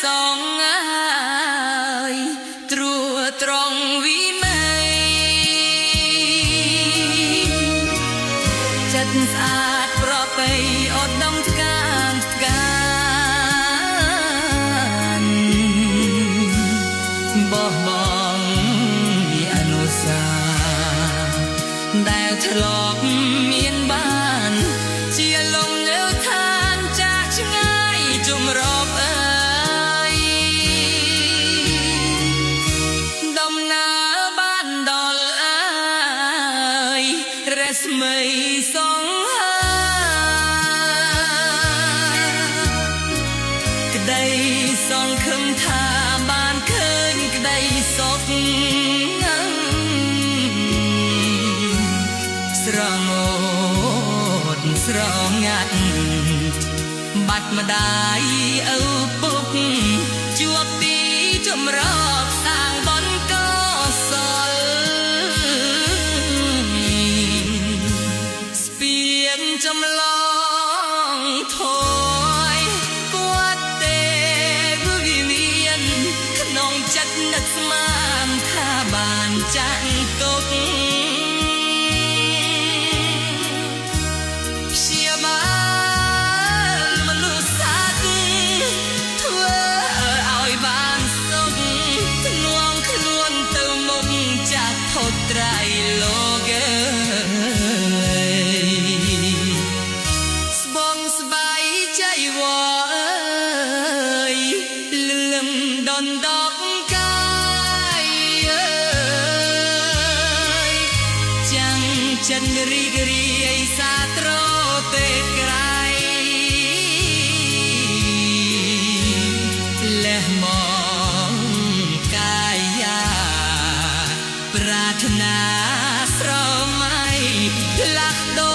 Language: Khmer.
សងហើយត្រួតត្រង់វិន័យចិត្តស្អាតប្រពៃអត់ដងថ្កានថ្កានបោះបង់វិអនុសាដែលធ្លាប់មានបានជាលំនៅឋានចាក់ឆ្ងាយជំរប់អើយដំណើរបានដល់អើយរស្មីសងក្តីសង្ឃឹមថាបានឃើញក្តីសុខស្រងោតស្រងាត់បាត់ម្ដាយឪពុកជួបទីចម្រោកសាងបនកុសលស្ពានចម្លងធយគាត់ទេវិមានក្នុងចិត្តនឹកស្មានថាបានចាក់ទុកត្រៃលោកស្បងស្បៃចៃវលលំដនដកកាយចាំងចិនរីករាយសាត្រទេក្រៃលះមកកាយាប្រាថ្នាស្រមៃផ្លាស់ដូ